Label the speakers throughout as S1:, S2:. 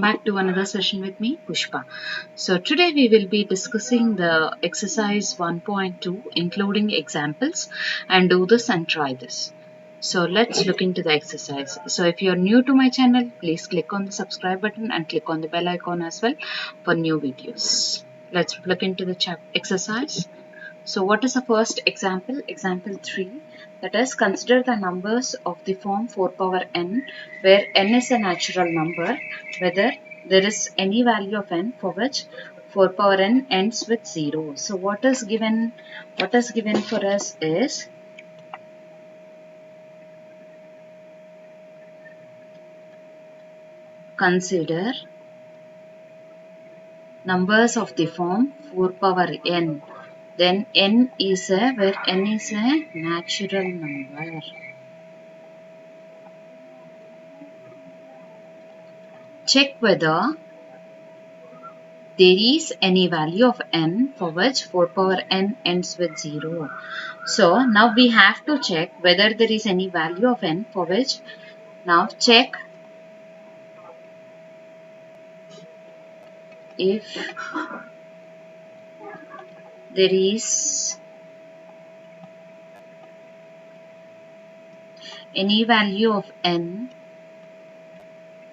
S1: Back to another session with me, Pushpa. So today we will be discussing the exercise 1.2 including examples, and do this and try this. So let's look into the exercise. So if you are new to my channel, please click on the subscribe button and click on the bell icon as well for new videos. Let's look into the exercise. So what is the first example? Example 3, that is, consider the numbers of the form 4 power n, where n is a natural number, whether there is any value of n for which 4 power n ends with 0. So what is given for us is consider numbers of the form 4 power n. Then n is a natural number. Check whether there is any value of n for which 4 power n ends with 0. So now we have to check whether there is any value of n for which. Now check if there is any value of n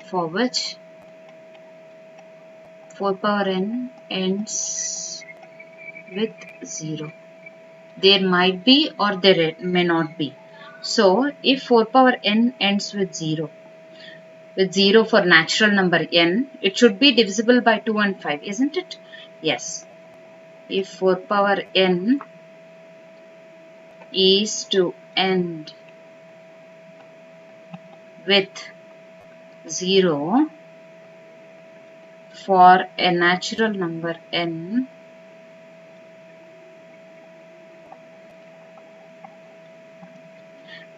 S1: for which 4 power n ends with 0. There might be or there may not be. So if 4 power n ends with 0 for natural number n, it should be divisible by 2 and 5, isn't it? Yes. If 4 power n is to end with 0 for a natural number n,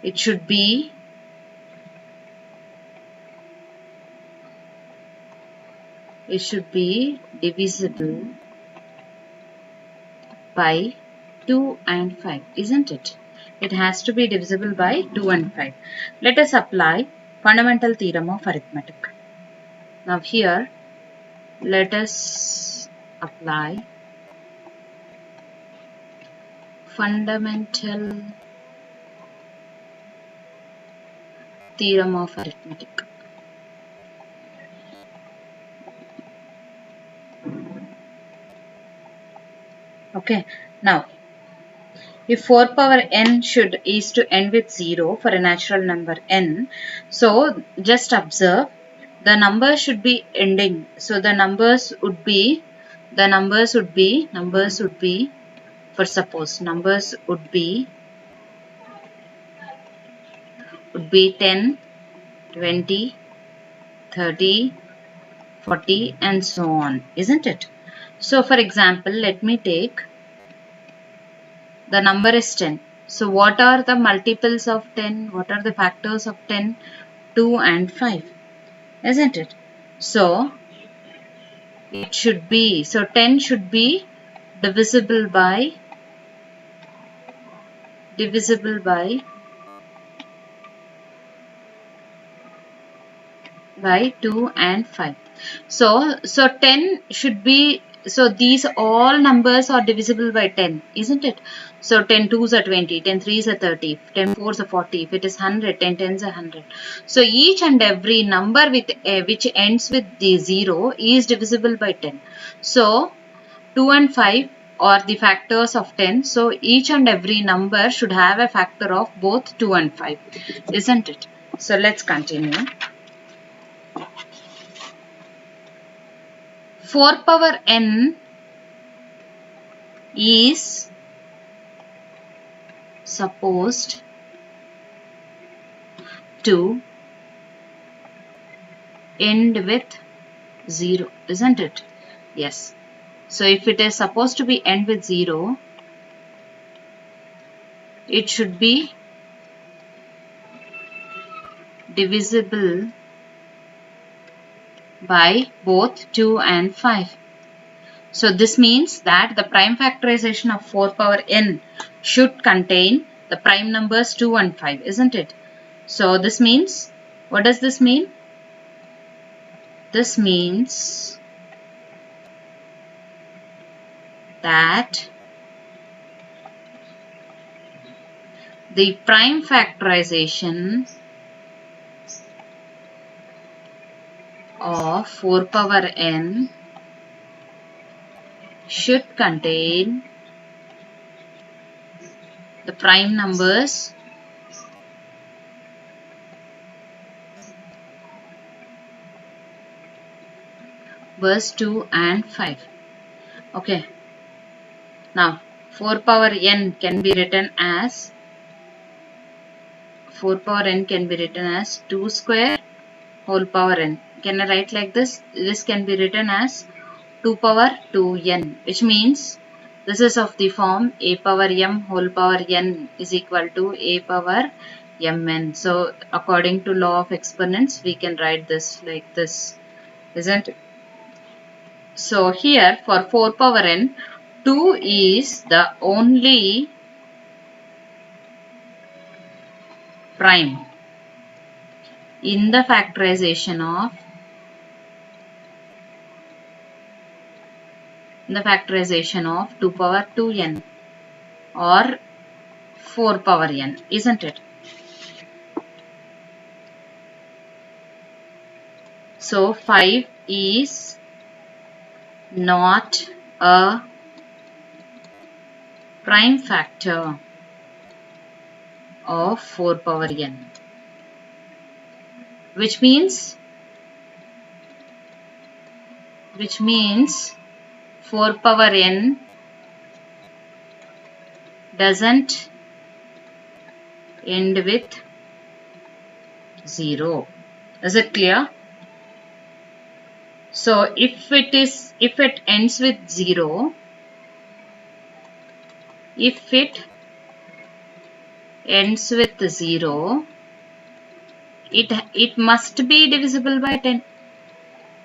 S1: it should be divisible by 2 and 5, isn't it? It has to be divisible by 2 and 5. Let us apply fundamental theorem of arithmetic. Now here, let us apply fundamental theorem of arithmetic. Okay, now if 4 power n is to end with 0 for a natural number n, so just observe the numbers should be ending. So the numbers would be for suppose numbers would be 10, 20, 30, 40 and so on, isn't it? So for example, let me take the number is 10. So what are the multiples of 10? What are the factors of 10? 2 and 5, isn't it? So it should be, 10 should be divisible by 2 and 5. So 10 should be, so these all numbers are divisible by 10, isn't it? So 10 2s are 20, 10 3s are 30, 10 4s are 40, if it is 100, 10 10s are 100. So each and every number with which ends with the 0 is divisible by 10. So 2 and 5 are the factors of 10. So each and every number should have a factor of both 2 and 5, isn't it? So let's continue. 4 power n is supposed to end with 0, isn't it? Yes. So if it is supposed to be end with 0, it should be divisible by both 2 and 5. So this means that the prime factorization of 4 power n should contain the prime numbers 2 and 5, isn't it? So this means, what does this mean? This means that the prime factorization of 4 power n should contain the prime numbers verse 2 and 5. Okay. Now 4 power n can be written as 2 square whole power n. Can I write like this? This can be written as 2 power 2n, which means this is of the form a power m whole power n is equal to a power mn. So according to law of exponents, we can write this like this, isn't it? So here for 4 power n, 2 is the only prime in the factorization of 2 power 2n or 4 power n, isn't it? So 5 is not a prime factor of 4 power n, which means 4 power n doesn't end with 0. Is it clear? So if it ends with 0, it must be divisible by 10.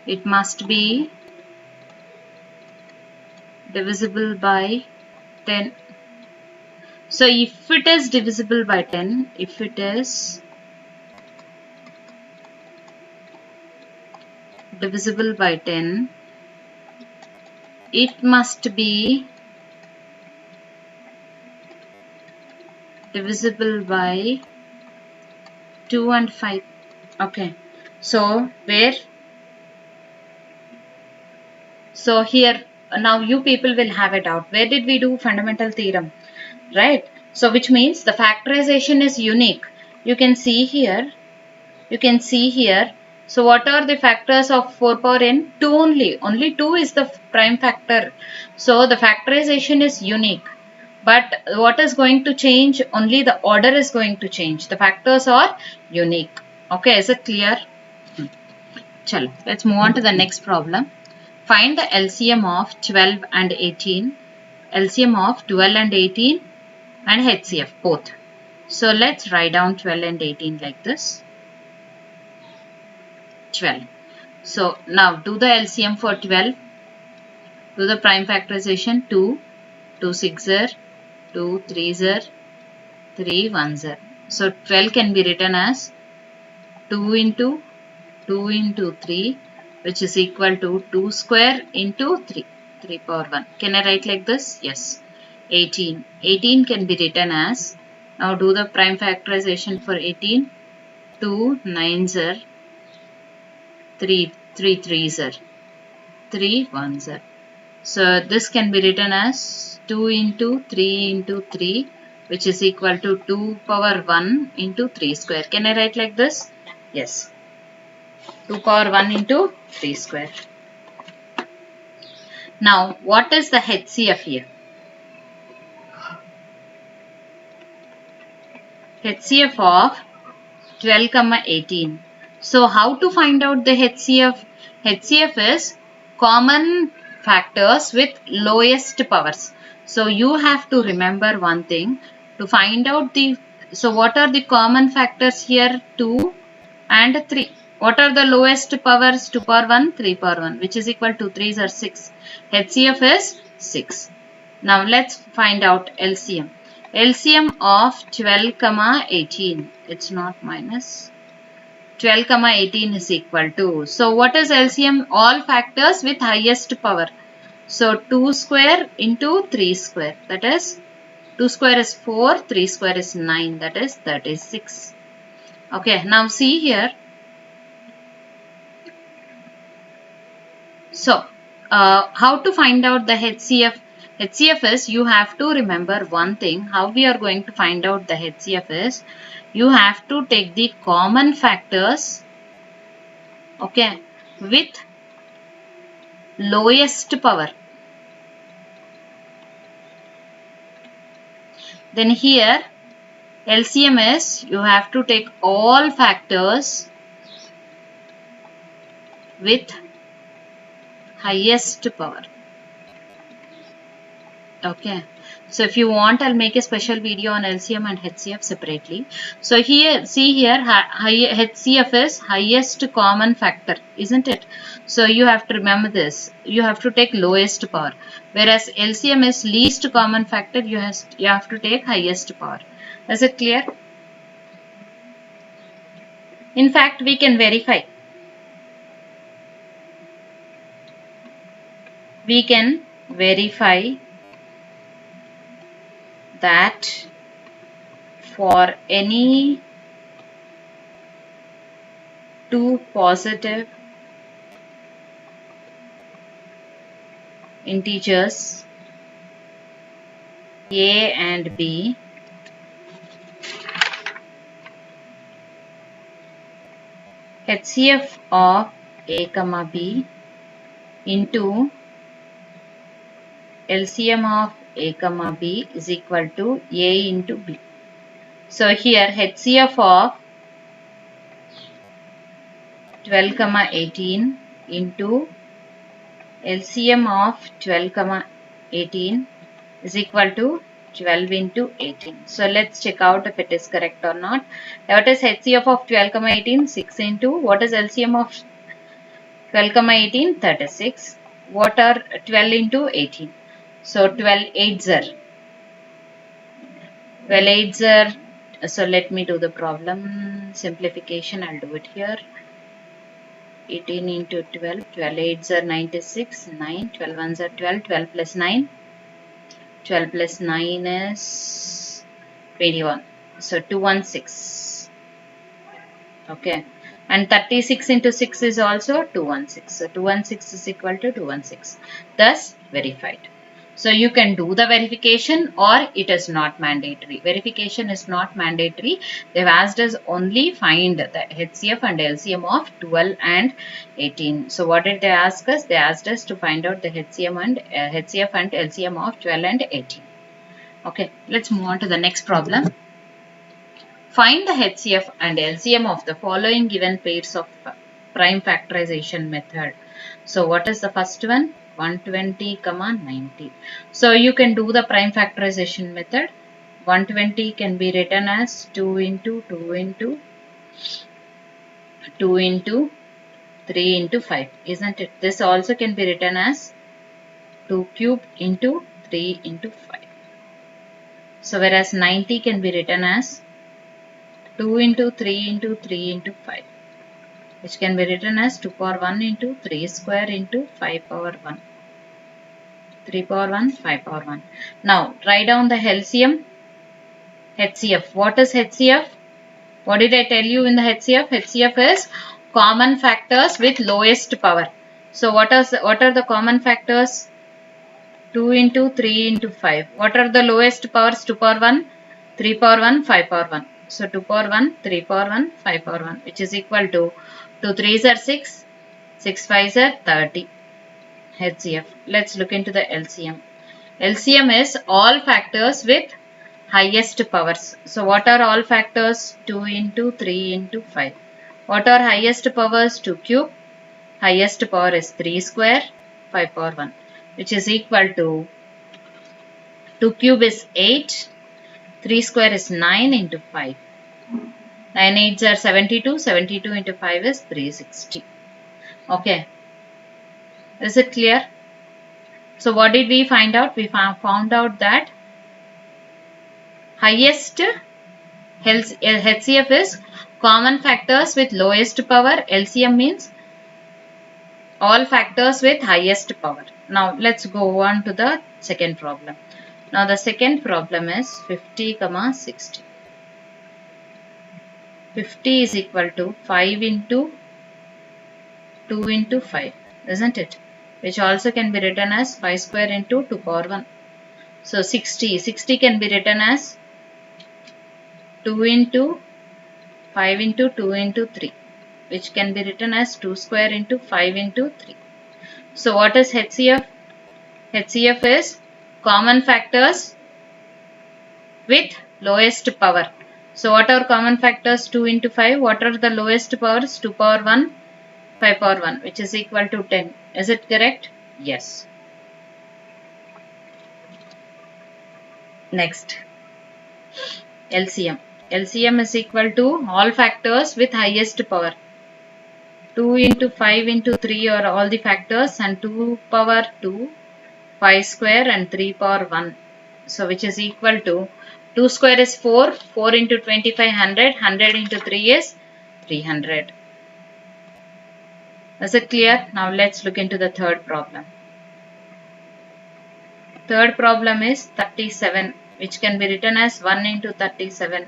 S1: It must be divisible by 10. So if it is divisible by 10, it must be divisible by 2 and 5. Okay. So here now you people will have a doubt. Where did we do fundamental theorem? Right? So which means the factorization is unique. You can see here. So what are the factors of 4 power n? 2 only. Only 2 is the prime factor. So the factorization is unique. But what is going to change? Only the order is going to change. The factors are unique. Okay, is it clear? Chalo, let's move on to the next problem. Find the LCM of 12 and 18. LCM of 12 and 18 and HCF both. So let's write down 12 and 18 like this. 12. So now do the LCM for 12. Do the prime factorization. 2 6s, 2 3s, 3 1s. So 12 can be written as 2 into 3, which is equal to 2 square into 3 power 1. Can I write like this? Yes. 18 can be written as, now do the prime factorization for 18. 2 9s, 3 3s, 3 1s. So this can be written as 2 into 3, which is equal to 2 power 1 into 3 square. Can I write like this? Yes. 2 power 1 into 3 square. Now, what is the HCF here? HCF of 12, 18. So, how to find out the HCF? HCF is common factors with lowest powers. So, you have to remember one thing. To find out so what are the common factors here? 2 and 3. What are the lowest powers? 2 power 1, 3 power 1, which is equal to 3s are 6. HCF is 6. Now let's find out LCM. LCM of 12, 18. It's not minus. 12 comma 18 is equal to. So what is LCM? All factors with highest power. So 2 square into 3 square, that is 2 square is 4, 3 square is 9, that is 36. Okay, now see here. So how to find out the HCF? HCF is, you have to remember one thing. How we are going to find out the HCF is, you have to take the common factors, okay, with lowest power. Then here LCM is, you have to take all factors with highest power. Okay, so if you want, I'll make a special video on LCM and HCF separately. So here, see here, HCF is highest common factor, isn't it? So you have to remember this. You have to take lowest power, whereas LCM is least common factor. You have to take highest power. Is it clear? In fact, we can verify. We can verify that for any two positive integers A and B, HCF of A comma B into LCM of A comma B is equal to A into B. So here HCF of 12 comma 18 into LCM of 12 comma 18 is equal to 12 into 18. So let's check out if it is correct or not. What is HCF of 12 comma 18? 6 into, what is LCM of 12 comma 18? 36. What are 12 into 18? So 12 8s are. 12 8s are. So let me do the problem simplification. I'll do it here. 18 into 12. 12 8s are 96. 9. 12 1s are 12. 12 plus 9. 12 plus 9 is 21. So 216. Okay. And 36 into 6 is also 216. So 216 is equal to 216. Thus verified. So you can do the verification or it is not mandatory. Verification is not mandatory. They've asked us only find the HCF and LCM of 12 and 18. So what did they ask us? They asked us to find out the HCF and LCM of 12 and 18. Okay, let's move on to the next problem. Find the HCF and LCM of the following given pairs of prime factorization method. So what is the first one? 120, 90. So you can do the prime factorization method. 120 can be written as 2 into 2 into 2 into 3 into 5, isn't it? This also can be written as 2 cube into 3 into 5. So whereas 90 can be written as 2 into 3 into 3 into 5, which can be written as 2 power 1 into 3 square into 5 power 1. 3 power 1, 5 power 1. Now, write down the LCM, HCF. What is HCF? What did I tell you in the HCF? HCF is common factors with lowest power. So, what are the common factors? 2 into 3 into 5. What are the lowest powers? 2 power 1, 3 power 1, 5 power 1. So 2 power 1, 3 power 1, 5 power 1, which is equal to 2 3s are 6, 6 5s are 30. HCF. Let's look into the LCM. LCM is all factors with highest powers. So what are all factors? 2 into 3 into 5. What are highest powers? 2 cube. Highest power is 3 square, 5 power 1, which is equal to 2 cube is 8. 3 square is 9 into 5. 9 8s are 72. 72 into 5 is 360. Okay. Is it clear? So what did we find out? We found out that highest HCF is Common factors with lowest power. LCM means all factors with highest power. Now let's go on to the second problem. Now the second problem is 50, 60. 50 is equal to 5 into 2 into 5, isn't it? Which also can be written as 5 square into 2 power 1. So 60. 60 can be written as 2 into 5 into 2 into 3, which can be written as 2 square into 5 into 3. So what is HCF? HCF is common factors with lowest power. So what are common factors? 2 into 5. What are the lowest powers? 2 power 1, 5 power 1, which is equal to 10. Is it correct? Yes. Next, LCM. LCM is equal to all factors with highest power. 2 into 5 into 3 are all the factors, and 2 power 2, 5 square and 3 power 1. So which is equal to 2 square is 4, 4 into 25 100, 100 into 3 is 300. Is it clear? Now let's look into the third problem. Third problem is 37, which can be written as 1 into 37,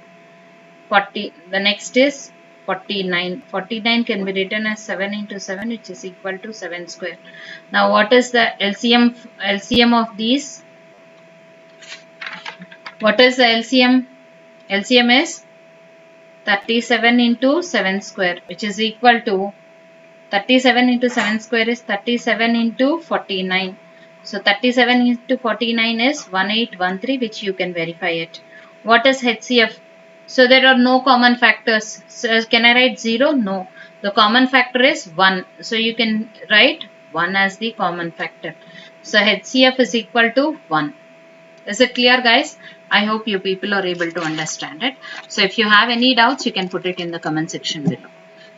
S1: 40. The next is 49. 49 can be written as 7 into 7, which is equal to 7 square. Now what is the LCM of these? What is the LCM? LCM is 37 into 7 square, which is equal to 37 into 7 square is 37 into 49. So 37 into 49 is 1813, which you can verify it. What is HCF? So there are no common factors. So can I write 0? No. The common factor is 1. So you can write 1 as the common factor. So HCF is equal to 1. Is it clear, guys? I hope you people are able to understand it. So if you have any doubts, you can put it in the comment section below.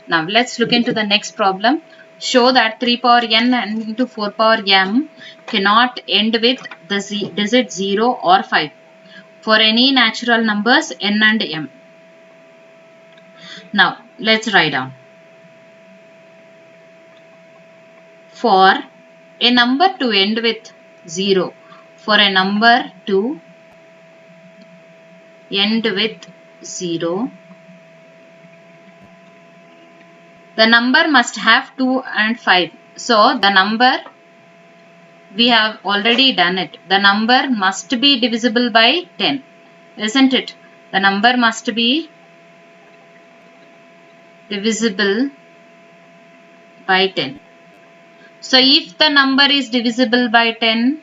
S1: Now let's look into the next problem. Show that 3 power n into 4 power m cannot end with the digit 0 or 5 for any natural numbers n and m. Now let's write down. For a number to end with 0, for a number to end with 0, the number must have 2 and 5. So the number, we have already done it. The number must be divisible by 10, isn't it? The number must be divisible by 10. So if the number is divisible by 10,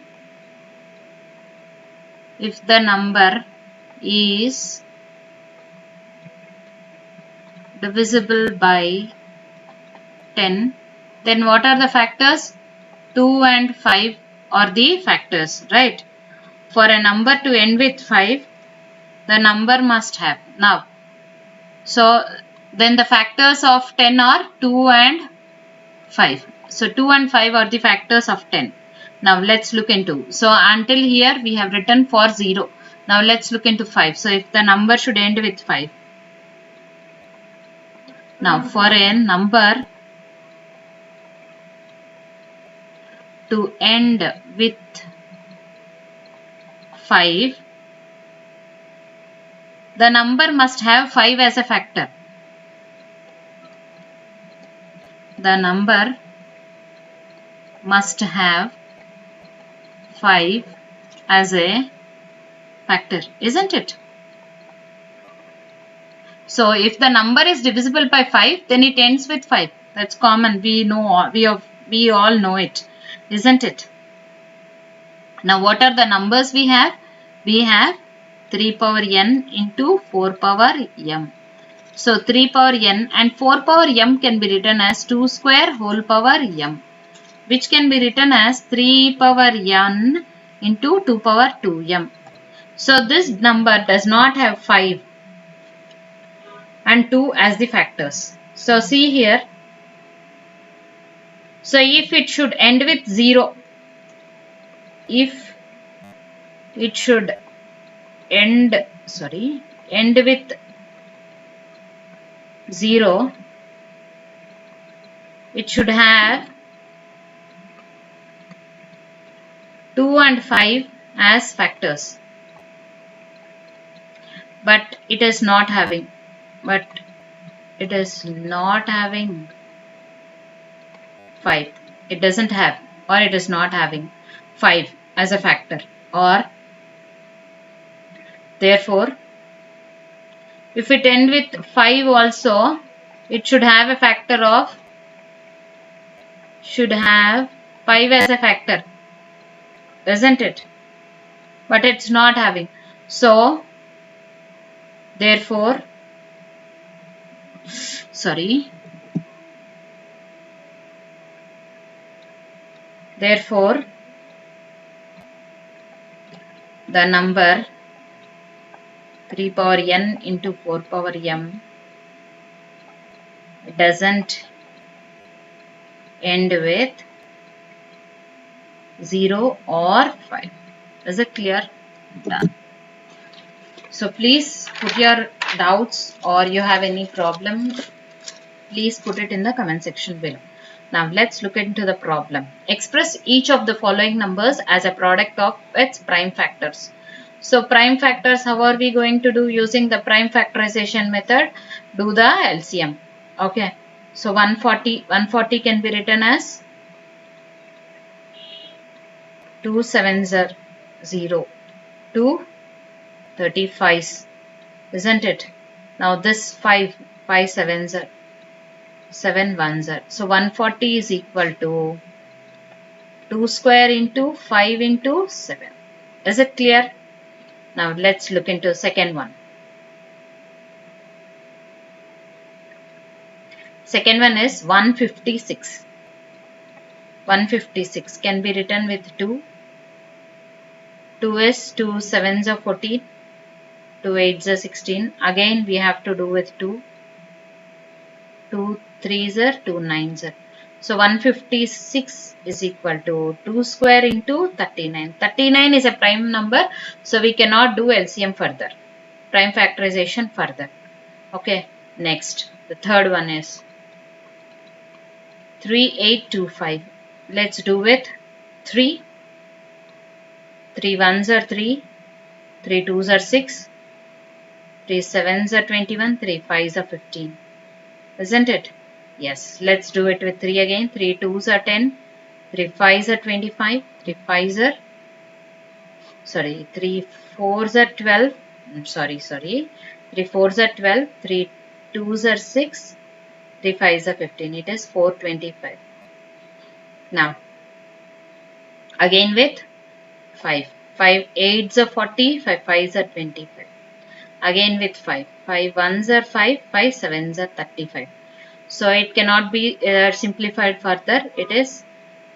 S1: if the number is divisible by 10, then what are the factors? 2 and 5 are the factors, right? For a number to end with 5, the number must have. Now, so then the factors of 10 are 2 and 5. So 2 and 5 are the factors of 10. Now let's look into. So until here we have written for 0. Now let's look into 5. So if the number should end with 5. Now for a number to end with 5, the number must have 5 as a factor. The number must have 5 as a factor, isn't it? So if the number is divisible by 5, then it ends with 5. That's common. We know, we all know it, isn't it? Now what are the numbers we have? We have 3 power n into 4 power m. So 3 power n and 4 power m can be written as 2 square whole power m, which can be written as 3 power n into 2 power 2m. So this number does not have 5 and 2 as the factors. So see here. So if it should end with 0, if it should end with 0, it should have 2 and 5 as factors, but it is not having 5. It doesn't have, or it is not having 5 as a factor, or therefore if it end with 5 also, it should have a factor of, should have 5 as a factor, isn't it? But it's not having. So therefore, the number 3 power n into 4 power m doesn't end with 0 or 5. Is it clear? Done. So please put your doubts, or you have any problem, please put it in the comment section below. Now let's look into the problem. Express each of the following numbers as a product of its prime factors. So prime factors, how are we going to do? Using the prime factorization method, do the LCM. Okay. So 140 can be written as 2 sevens are 0, 2 35s, isn't it? Now this 5 sevens are 7 ones are. So 140 is equal to 2 square into 5 into 7. Is it clear? Now let's look into second one. Second one is 156. 156 can be written with 2. 2 is 2 sevens are 14. 2 eights are 16. Again we have to do with 2. 2 threes are 2 nines are. So 156 is equal to 2 square into 39. 39 is a prime number, so we cannot do LCM further, prime factorization further. Okay, next the third one is 3825. Let's do with 3. 3 ones are 3, 3 twos are 6, 3 sevens are 21, 3 fives are 15. Isn't it? Yes. Let's do it with 3 again. 3 twos are 10, 3 fives are 25, 3 fives are, 3 fours are 12. 3 fours are 12, 3 twos are 6, 3 fives are 15. It is 425. Now, again with 5. 5 eights are 40, 5 fives are 25. Again with 5. 5 ones are 5, 5 sevens are 35. So it cannot be simplified further. It is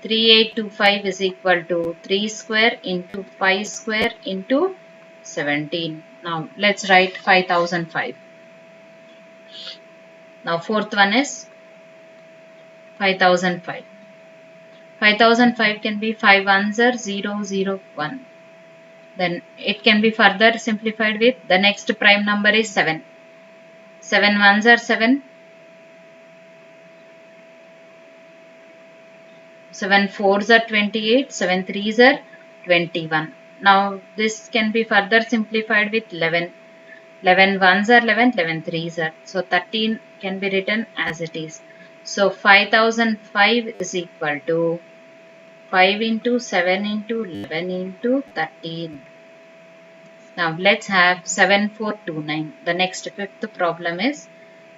S1: 3825 is equal to 3 square into 5 square into 17. Now let's write 5005. Now fourth one is 5005. 5005 can be 5 ones are 0, 0, 1. Then it can be further simplified with the next prime number is 7. 7 ones are 7. 7 fours are 28, 7 threes are 21. Now this can be further simplified with 11. 11 ones are 11, 11 threes are. So 13 can be written as it is. So 5005 is equal to 5 into 7 into 11 into 13. Now let's have 7429. The next fifth problem is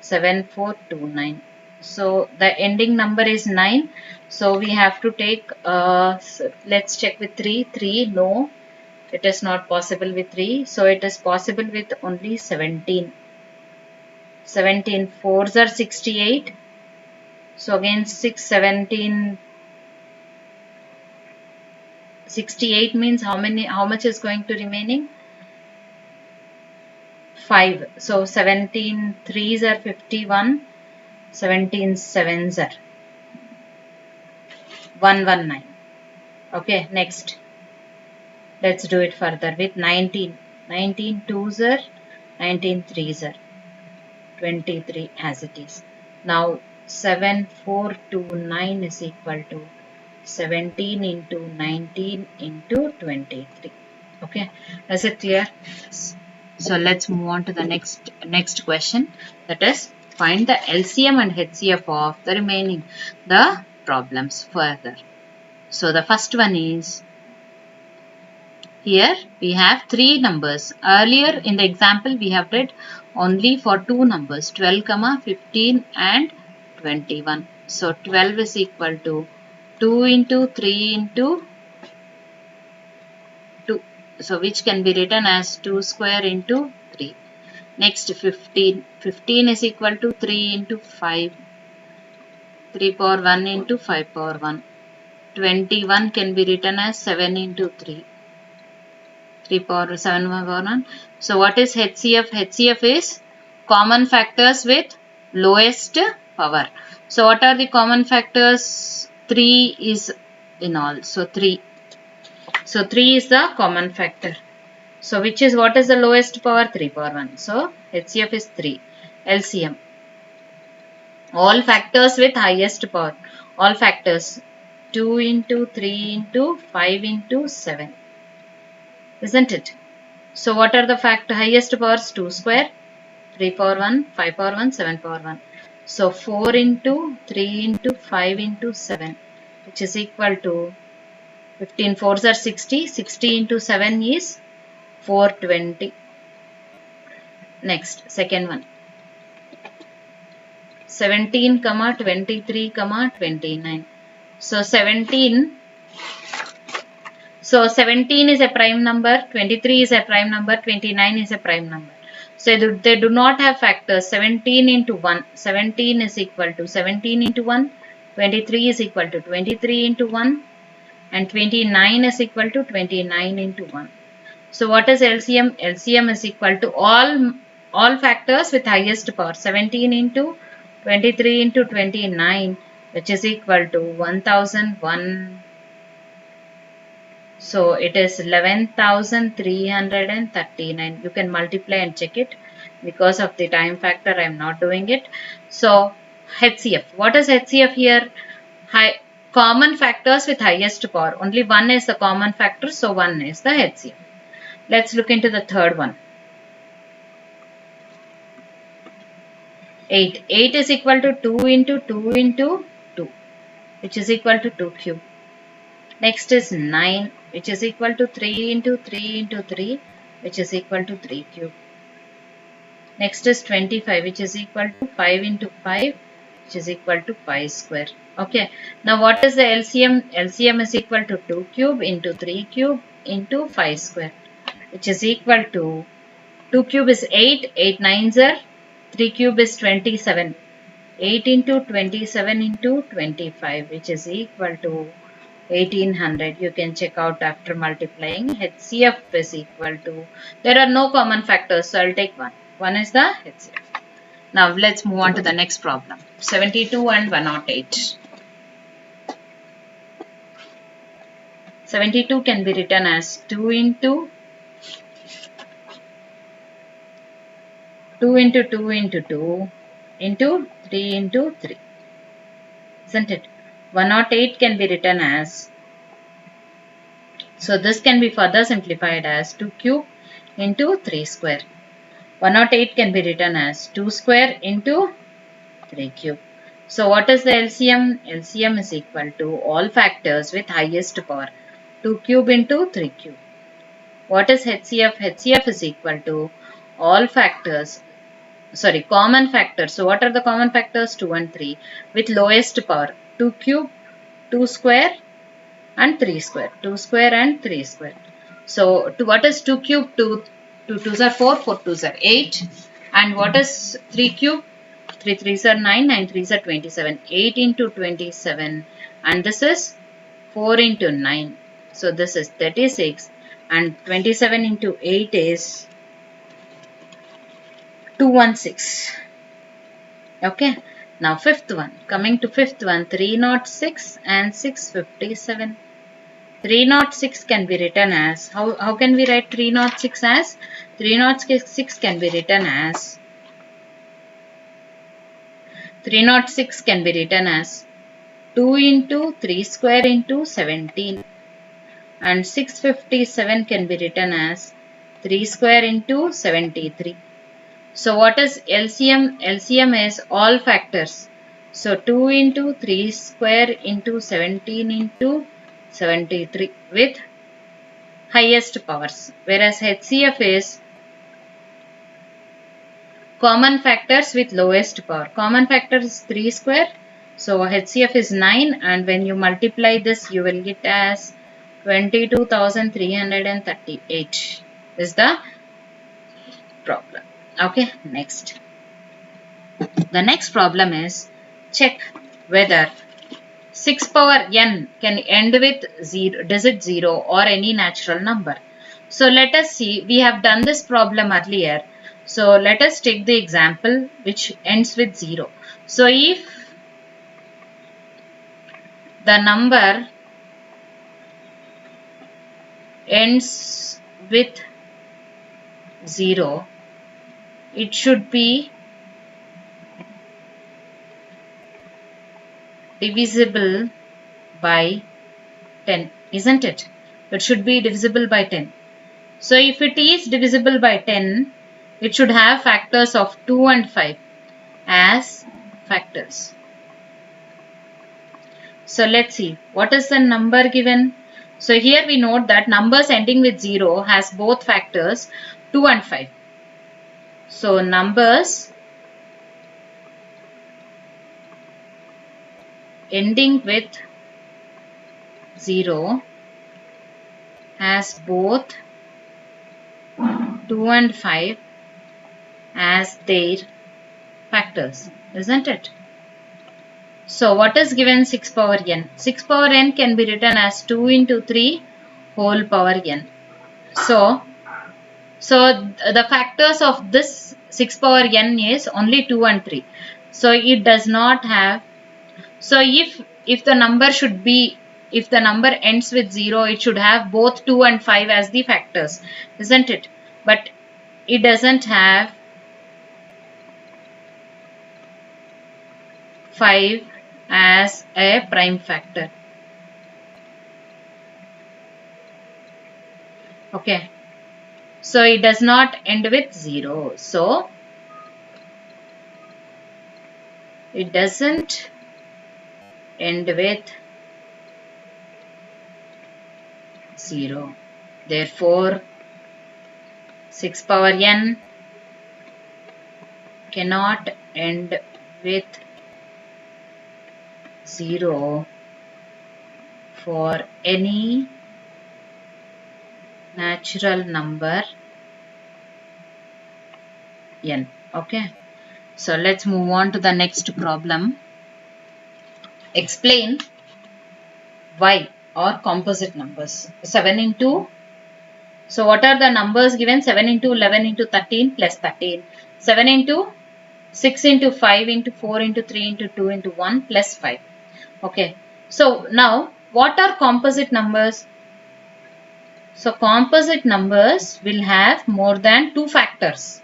S1: 7429. So the ending number is 9. So we have to take, let's check with 3. 3, no, it is not possible with 3. So it is possible with only 17. 17 fours are 68. So again 6, 17, 68 means how much is going to remaining? 5. So 17 threes are 51. 17 sevens are 119. Okay, next let's do it further with 19. 19 twos are 19 threes are 23 as it is. Now 7429 is equal to 17 into 19 into 23. Okay, is it clear? Yes. So let's move on to the next question, that is find the LCM and HCF of the remaining the problems further. So the first one is, here we have three numbers. Earlier in the example we have read only for two numbers, 12, 15 and 21. So 12 is equal to 2 into 3 into 2. So which can be written as 2 square into 3. Next 15. 15 is equal to 3 into 5. 3 power 1 into 5 power 1. 21 can be written as 7 into 3. 3 power 7 power 1. So what is HCF? HCF is common factors with lowest power. So what are the common factors? 3 is in all. So 3. So 3 is the common factor. So which is, what is the lowest power? 3 power 1. So HCF is 3. LCM. All factors with highest power. All factors. 2 into 3 into 5 into 7. Isn't it? So what are the highest powers? 2 square, 3 power 1, 5 power 1, 7 power 1. So 4 into 3 into 5 into 7, which is equal to 15 4s are 60. 60 into 7 is 420. Next, second one. 17, 23, 29. So 17 is a prime number, 23 is a prime number, 29 is a prime number. So they do not have factors. 17 into 1, 17 is equal to 17 into 1, 23 is equal to 23 into 1, and 29 is equal to 29 into 1. So what is LCM? LCM is equal to all factors with highest power. 17 into 23 into 29, which is equal to 1001. So it is 11,339. You can multiply and check it. Because of the time factor, I am not doing it. So HCF. What is HCF here? Common factors with highest power. Only one is the common factor. So 1 is the HCF. Let's look into the third one. 8. 8 is equal to 2 into 2 into 2, which is equal to 2 cube. Next is 9, which is equal to 3 into 3 into 3, which is equal to 3 cube. Next is 25, which is equal to 5 into 5, which is equal to 5 square. Okay. Now what is the LCM? LCM is equal to 2 cube into 3 cube into 5 square, which is equal to 2 cube is 8, 8 nines are, 3 cube is 27. 8 into 27 into 25, which is equal to 1800. You can check out after multiplying. HCF is equal to, there are no common factors, so I'll take 1. 1 is the HCF. Now let's move on to the next problem. 72 and 108. 72 can be written as 2 into 2 into 2 into 2 into 3 into 3. Isn't it? 108 can be written as, so this can be further simplified as 2 cube into 3 square. 108 can be written as 2 square into 3 cube. So what is the LCM? LCM is equal to all factors with highest power. 2 cube into 3 cube. What is HCF? HCF is equal to all factors, common factors. So what are the common factors? 2 and 3 with lowest power. 2 cube, 2 square and 3 square. 2 square and 3 square. So what is 2 cube? 2 2s are 4, 4 2s are 8. And what is 3 cube? 3 3s are 9, 9 3s are 27. 8 into 27. And this is 4 into 9. So this is 36. And 27 into 8 is 216. Okay. Now fifth one. Coming to fifth one. 306 and 657. 306 can be written as, how can we write 306 as? 306 can be written as 306 can be written as 2 into 3 square into 17, and 657 can be written as 3 square into 73. So what is LCM? LCM is all factors. So 2 into 3 square into 17 into 73 with highest powers, whereas HCF is common factors with lowest power. Common factor is 3 square. So HCF is 9, and when you multiply this you will get as 22,338 is the problem. Okay, next. The next problem is check whether 6 power n can end with digit 0 or any natural number. So let us see, we have done this problem earlier. So let us take the example which ends with 0. So if the number ends with 0, it should be divisible by 10, isn't it? It should be divisible by 10. So if it is divisible by 10, it should have factors of 2 and 5 as factors. So let's see, what is the number given? So here we note that numbers ending with 0 has both factors 2 and 5. So numbers ending with 0 has both 2 and 5 as their factors, isn't it? So what is given 6 power n? 6 power n can be written as 2 into 3 whole power n. So the factors of this 6 power n is only 2 and 3. So it does not have. So if the number should be, if the number ends with 0, it should have both 2 and 5 as the factors, isn't it? But it doesn't have 5 as a prime factor. Okay. So it does not end with 0. So it doesn't end with 0. Therefore, 6 power n cannot end with 0 for any natural number n. Okay. So let's move on to the next problem. Explain y or composite numbers. 7 into. So what are the numbers given? 7 into 11 into 13 plus 13. 7 into 6 into 5 into 4 into 3 into 2 into 1 plus 5. Okay. So now what are composite numbers? So composite numbers will have more than 2 factors.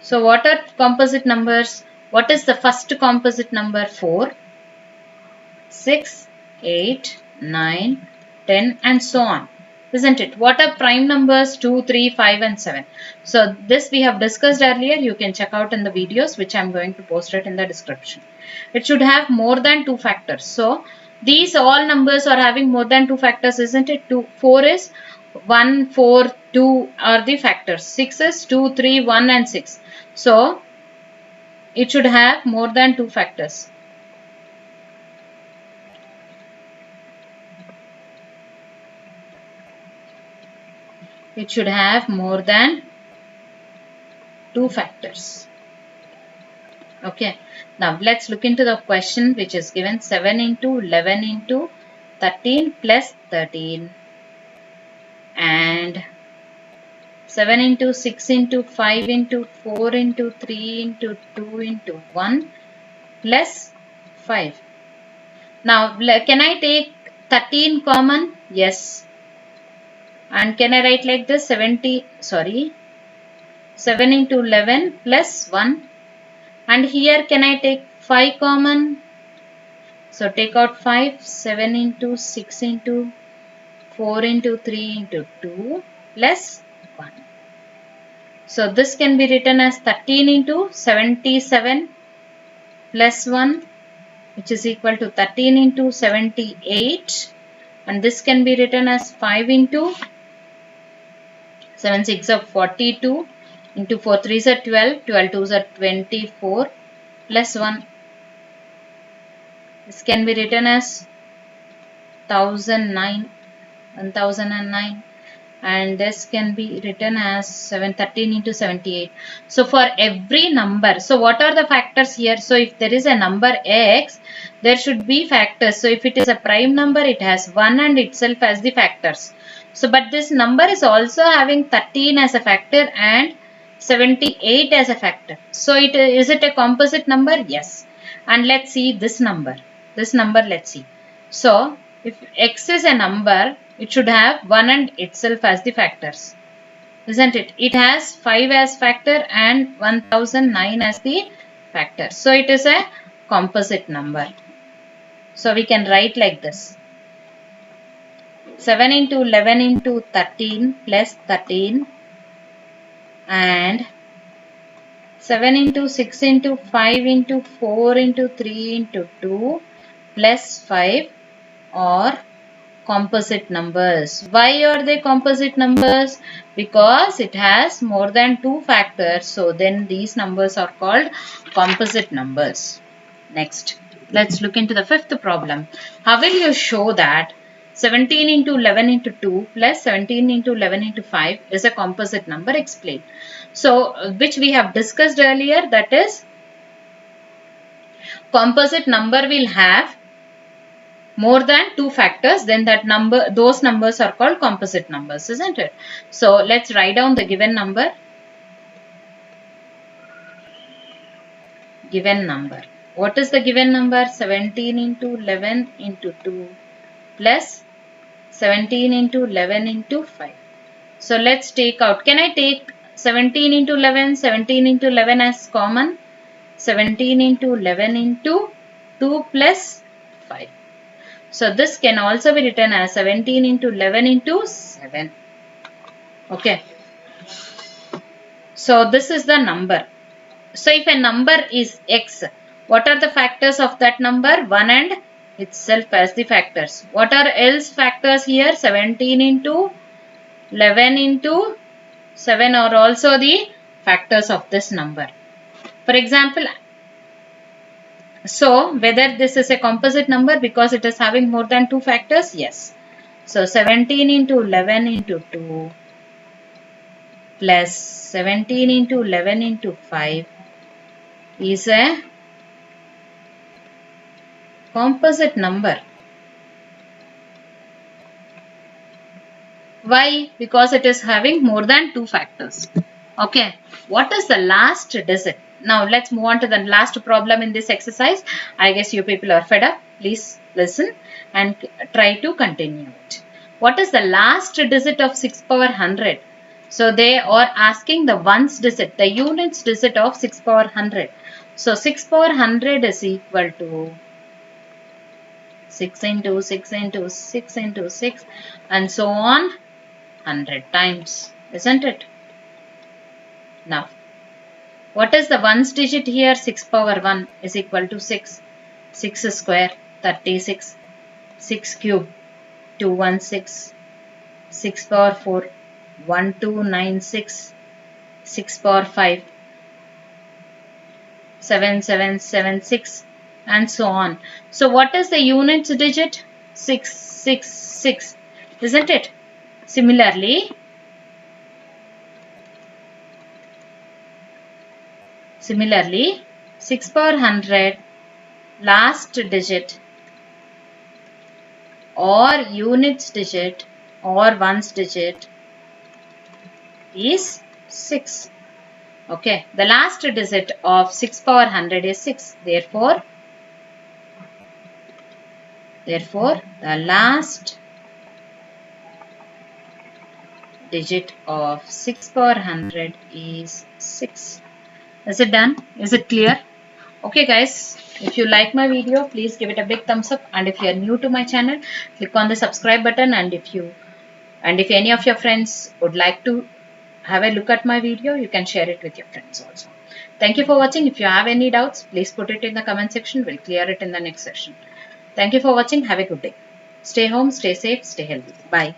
S1: So what are composite numbers? What is the first composite number? 4, 6, 8, 9, 10 and so on. Isn't it? What are prime numbers? 2, 3, 5 and 7. So this we have discussed earlier. You can check out in the videos which I am going to post it in the description. It should have more than 2 factors. So these all numbers are having more than 2 factors, isn't it? 4 is 1, 4, 2 are the factors. 6 is 2, 3, 1 and 6. So it should have more than 2 factors. It should have more than 2 factors. Okay. Now let's look into the question which is given. 7 into 11 into 13 plus 13 and 7 into 6 into 5 into 4 into 3 into 2 into 1 plus 5. Now can I take 13 common? Yes. And can I write like this? 7 into 11 plus 1 And here can I take 5 common? So take out 5, 7 into 6 into 4 into 3 into 2 plus 1. So this can be written as 13 into 77 plus 1, which is equal to 13 into 78, and this can be written as 5 into 7 6 are 42 into 4 3 are 12, 12 2 are 24 plus 1. This can be written as 1009, and this can be written as 713 into 78. So for every number, so what are the factors here? So if there is a number x, there should be factors. So if it is a prime number, it has 1 and itself as the factors. So but this number is also having 13 as a factor and 78 as a factor. So is it a composite number? Yes. And let's see this number. This number, let's see. So if x is a number, it should have 1 and itself as the factors, isn't it? It has 5 as factor and 1009 as the factor. So it is a composite number. So we can write like this. 7 into 11 into 13 plus 13, and 7 into 6 into 5 into 4 into 3 into 2 plus 5 are composite numbers. Why are they composite numbers? Because it has more than 2 factors. So then these numbers are called composite numbers. Next, let's look into the fifth problem. How will you show that 17 into 11 into 2 plus 17 into 11 into 5 is a composite number? Explain. So which we have discussed earlier, that is composite number will have more than 2 factors, then those numbers are called composite numbers, isn't it? So let's write down the given number. Given number. What is the given number? 17 into 11 into 2 plus 17 into 11 into 5. So let's take out. Can I take 17 into 11? 17 into 11 as common. 17 into 11 into 2 plus 5. So this can also be written as 17 into 11 into 7. Okay. So this is the number. So if a number is x, what are the factors of that number? 1 and itself as the factors. What are else factors here? 17 into 11 into 7 are also the factors of this number. For example, so whether this is a composite number because it is having more than 2 factors? Yes. So 17 into 11 into 2 plus 17 into 11 into 5 is a composite number. Why? Because it is having more than 2 factors. Okay. What is the last digit? Now let's move on to the last problem in this exercise. I guess you people are fed up. Please listen and try to continue it. What is the last digit of 6 power 100? So they are asking the ones digit, the units digit of 6 power 100. So 6 power 100 is equal to 6 into 6 into 6 into 6 and so on 100 times, isn't it? Now, what is the ones digit here? 6 power 1 is equal to 6. 6 square, 36. 6 cube, 216. 6 power 4, 1296. 6 power 5, 7776 and so on. So what is the units digit? 666, isn't it? Similarly, 6 power 100 last digit or units digit or ones digit is 6. Okay, the last digit of 6 power 100 is 6. Therefore, the last digit of 6 power 100 is 6. Is it done? Is it clear? Okay guys, if you like my video, please give it a big thumbs up, and if you are new to my channel, click on the subscribe button, and if any of your friends would like to have a look at my video, you can share it with your friends also. Thank you for watching. If you have any doubts, please put it in the comment section. We'll clear it in the next session. Thank you for watching. Have a good day. Stay home, stay safe, stay healthy. Bye.